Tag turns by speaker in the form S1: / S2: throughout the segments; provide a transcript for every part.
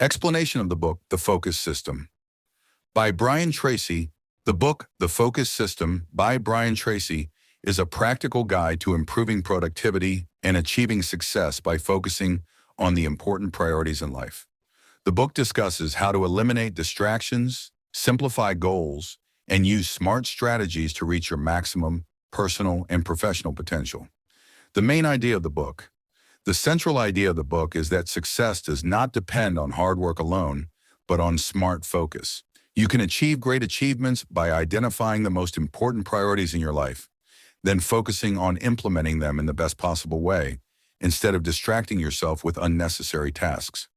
S1: Explanation of the book, The Focus System. By Brian Tracy, the book, The Focus System by Brian Tracy is a practical guide to improving productivity and achieving success by focusing on the important priorities in life. The book discusses how to eliminate distractions, simplify goals, and use smart strategies to reach your maximum personal and professional potential. The main idea of the book. The central idea of the book is that success does not depend on hard work alone, but on smart focus. You can achieve great achievements by identifying the most important priorities in your life, then focusing on implementing them in the best possible way, instead of distracting yourself with unnecessary tasks.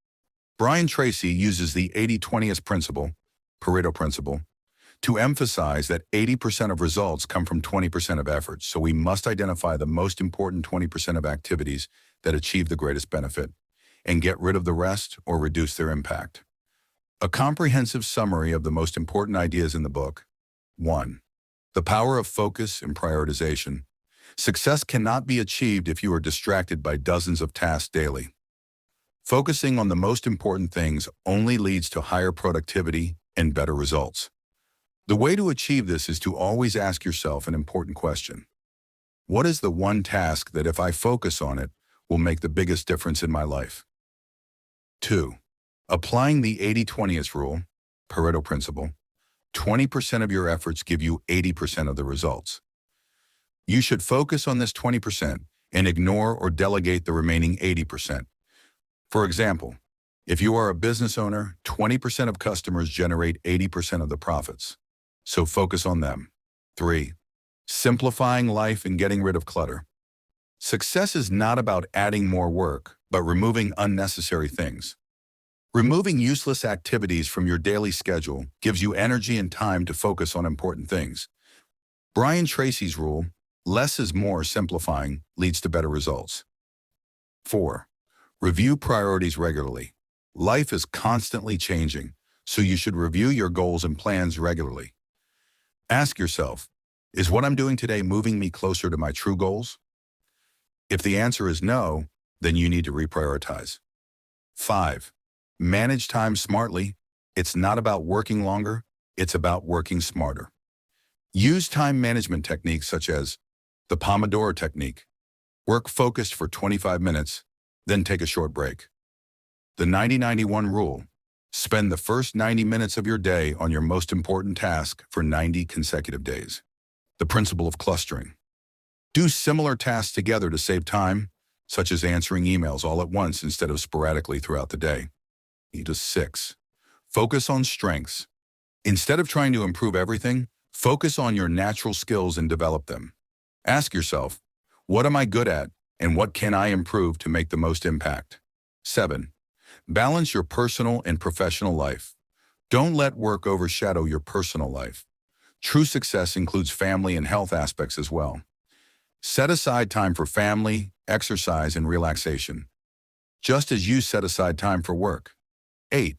S1: Brian Tracy uses the 80-20 principle, Pareto principle, to emphasize that 80% of results come from 20% of effort, so we must identify the most important 20% of activities that achieve the greatest benefit, and get rid of the rest or reduce their impact. A comprehensive summary of the most important ideas in the book. 1. The power of focus and prioritization. Success cannot be achieved if you are distracted by dozens of tasks daily. Focusing on the most important things only leads to higher productivity and better results. The way to achieve this is to always ask yourself an important question. What is the one task that if I focus on it will make the biggest difference in my life? 2. Applying the 80-20 rule, Pareto principle, 20% of your efforts give you 80% of the results. You should focus on this 20% and ignore or delegate the remaining 80%. For example, if you are a business owner, 20% of customers generate 80% of the profits. So focus on them. 3. Simplifying life and getting rid of clutter. Success is not about adding more work, but removing unnecessary things. Removing useless activities from your daily schedule gives you energy and time to focus on important things. Brian Tracy's rule, less is more simplifying, leads to better results. 4. Review priorities regularly. Life is constantly changing, so you should review your goals and plans regularly. Ask yourself, is what I'm doing today moving me closer to my true goals? If the answer is no, then you need to reprioritize. 5. Manage time smartly. It's not about working longer, it's about working smarter. Use time management techniques such as the Pomodoro technique. Work focused for 25 minutes, then take a short break. The 90-91 rule. Spend the first 90 minutes of your day on your most important task for 90 consecutive days. The principle of clustering. Do similar tasks together to save time, such as answering emails all at once instead of sporadically throughout the day. 6. Focus on strengths. Instead of trying to improve everything, focus on your natural skills and develop them. Ask yourself, what am I good at and what can I improve to make the most impact? 7. Balance your personal and professional life. Don't let work overshadow your personal life. True success includes family and health aspects as well. Set aside time for family, exercise, and relaxation, just as you set aside time for work. 8.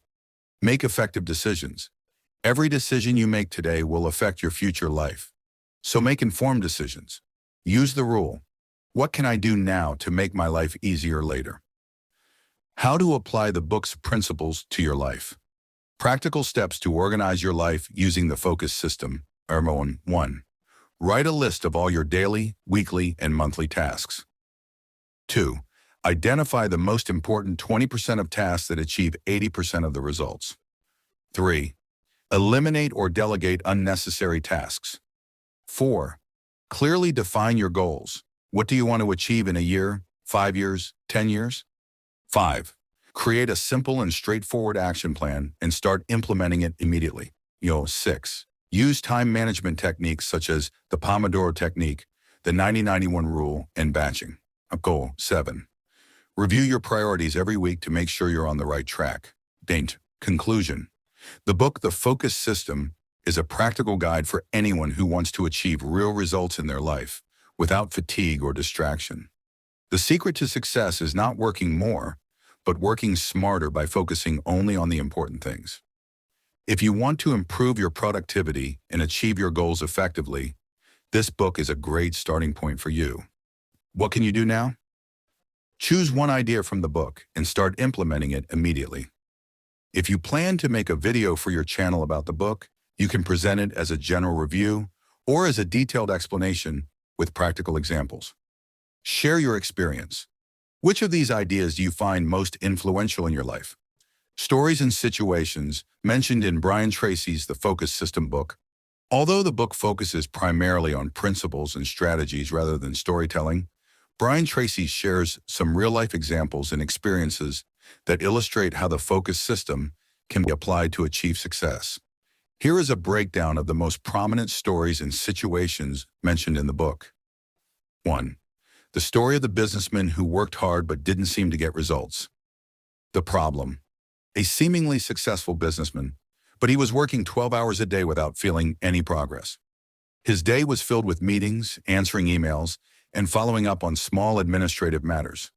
S1: Make effective decisions. Every decision you make today will affect your future life. So make informed decisions. Use the rule, what can I do now to make my life easier later? How to apply the book's principles to your life. Practical steps to organize your life using the focus system are 1. Write a list of all your daily, weekly, and monthly tasks. 2. Identify the most important 20% of tasks that achieve 80% of the results. 3. Eliminate or delegate unnecessary tasks. 4. Clearly define your goals. What do you want to achieve in a year, 5 years, 10 years? 5. Create a simple and straightforward action plan and start implementing it immediately. 6. Use time management techniques such as the Pomodoro technique, the 90-91 rule, and batching. 7. Review your priorities every week to make sure you're on the right track. Conclusion. The book, The Focus System, is a practical guide for anyone who wants to achieve real results in their life without fatigue or distraction. The secret to success is not working more, but working smarter by focusing only on the important things. If you want to improve your productivity and achieve your goals effectively, this book is a great starting point for you. What can you do now? Choose one idea from the book and start implementing it immediately. If you plan to make a video for your channel about the book, you can present it as a general review or as a detailed explanation with practical examples. Share your experience. Which of these ideas do you find most influential in your life? Stories and situations mentioned in Brian Tracy's The Focus System book. Although the book focuses primarily on principles and strategies rather than storytelling, Brian Tracy shares some real-life examples and experiences that illustrate how the focus system can be applied to achieve success. Here is a breakdown of the most prominent stories and situations mentioned in the book. 1. The story of the businessman who worked hard but didn't seem to get results. The problem. A seemingly successful businessman, but he was working 12 hours a day without feeling any progress. His day was filled with meetings, answering emails, and following up on small administrative matters.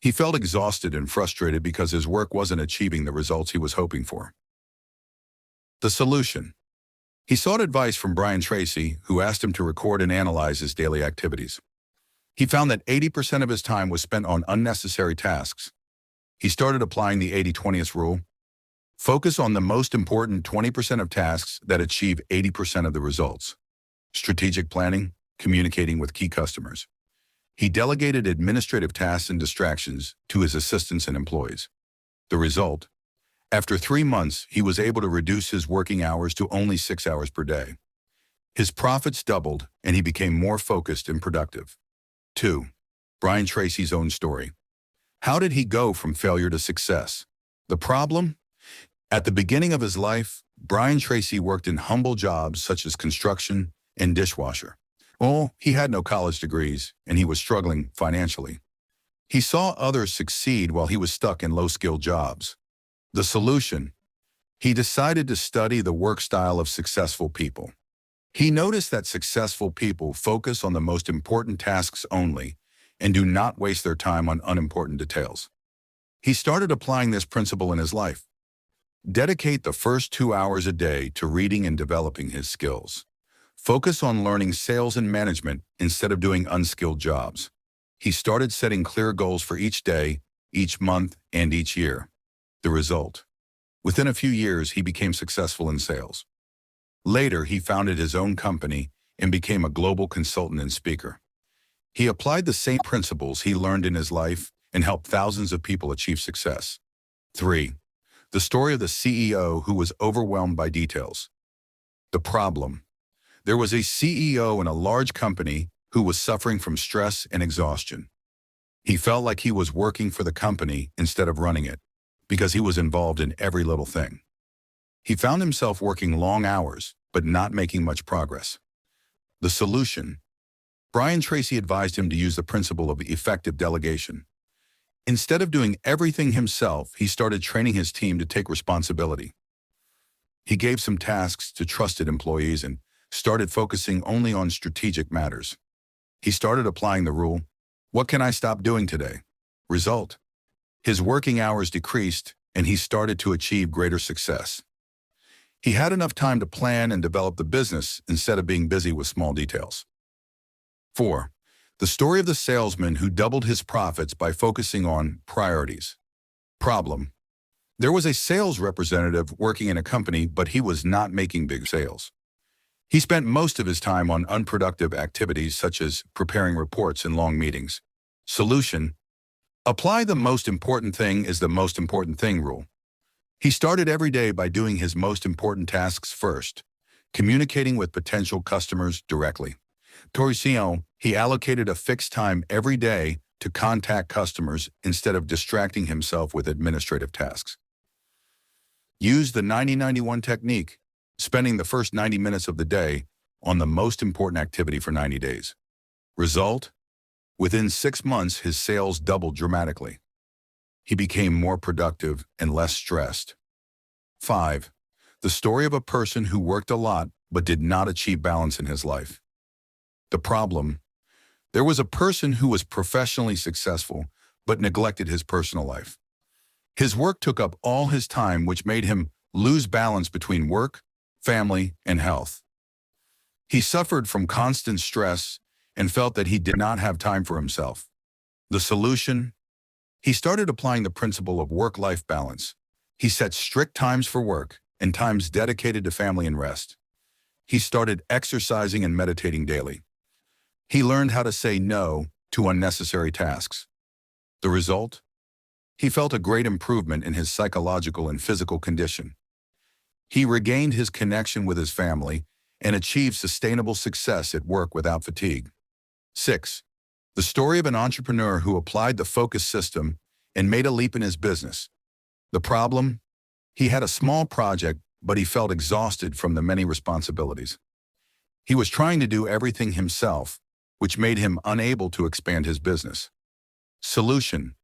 S1: He felt exhausted and frustrated because his work wasn't achieving the results he was hoping for. The solution. He sought advice from Brian Tracy, who asked him to record and analyze his daily activities. He found that 80% of his time was spent on unnecessary tasks. He started applying the 80-20 rule. Focus on the most important 20% of tasks that achieve 80% of the results. Strategic planning, communicating with key customers. He delegated administrative tasks and distractions to his assistants and employees. The result? After 3 months, he was able to reduce his working hours to only 6 hours per day. His profits doubled, and he became more focused and productive. 2. Brian Tracy's own story. How did he go from failure to success? The problem? At the beginning of his life, Brian Tracy worked in humble jobs such as construction and dishwasher. Well, he had no college degrees, and he was struggling financially. He saw others succeed while he was stuck in low-skilled jobs. The solution? He decided to study the work style of successful people. He noticed that successful people focus on the most important tasks only and do not waste their time on unimportant details. He started applying this principle in his life. Dedicate the first 2 hours a day to reading and developing his skills. Focus on learning sales and management instead of doing unskilled jobs. He started setting clear goals for each day, each month, and each year. The result? Within a few years, he became successful in sales. Later, he founded his own company and became a global consultant and speaker. He applied the same principles he learned in his life and helped thousands of people achieve success. 3. The story of the CEO who was overwhelmed by details. The problem. There was a CEO in a large company who was suffering from stress and exhaustion. He felt like he was working for the company instead of running it, because he was involved in every little thing. He found himself working long hours, but not making much progress. The solution. Brian Tracy advised him to use the principle of effective delegation. Instead of doing everything himself, he started training his team to take responsibility. He gave some tasks to trusted employees and started focusing only on strategic matters. He started applying the rule, what can I stop doing today? Result? His working hours decreased, and he started to achieve greater success. He had enough time to plan and develop the business instead of being busy with small details. 4. The story of the salesman who doubled his profits by focusing on priorities. Problem. There was a sales representative working in a company, but he was not making big sales. He spent most of his time on unproductive activities such as preparing reports and long meetings. Solution. Apply the most important thing is the most important thing rule. He started every day by doing his most important tasks first, communicating with potential customers directly. Tracy, he allocated a fixed time every day to contact customers instead of distracting himself with administrative tasks. Use the 90-91 technique, spending the first 90 minutes of the day on the most important activity for 90 days. Result? Within 6 months, his sales doubled dramatically. He became more productive and less stressed. 5. The story of a person who worked a lot but did not achieve balance in his life. The problem. There was a person who was professionally successful but neglected his personal life. His work took up all his time, which made him lose balance between work, family, and health. He suffered from constant stress and felt that he did not have time for himself. The solution? He started applying the principle of work-life balance. He set strict times for work and times dedicated to family and rest. He started exercising and meditating daily. He learned how to say no to unnecessary tasks. The result? He felt a great improvement in his psychological and physical condition. He regained his connection with his family and achieved sustainable success at work without fatigue. 6. The story of an entrepreneur who applied the focus system and made a leap in his business. The problem? He had a small project, but he felt exhausted from the many responsibilities. He was trying to do everything himself, which made him unable to expand his business. Solution: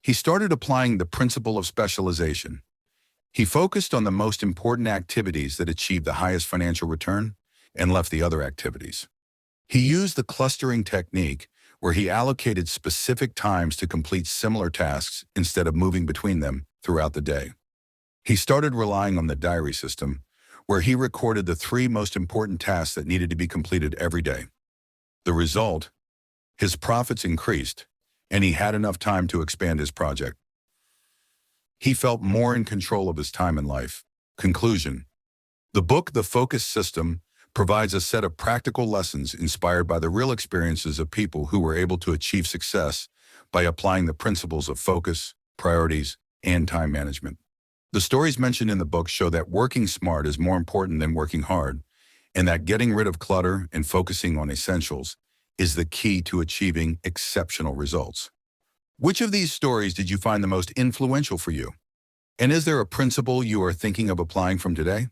S1: he started applying the principle of specialization. He focused on the most important activities that achieved the highest financial return and left the other activities. He used the clustering technique, where he allocated specific times to complete similar tasks instead of moving between them throughout the day. He started relying on the diary system, where he recorded the 3 most important tasks that needed to be completed every day. The result? His profits increased, and he had enough time to expand his project. He felt more in control of his time and life. Conclusion: the book, The Focus System, provides a set of practical lessons inspired by the real experiences of people who were able to achieve success by applying the principles of focus, priorities, and time management. The stories mentioned in the book show that working smart is more important than working hard, and that getting rid of clutter and focusing on essentials is the key to achieving exceptional results. Which of these stories did you find the most influential for you? And is there a principle you are thinking of applying from today?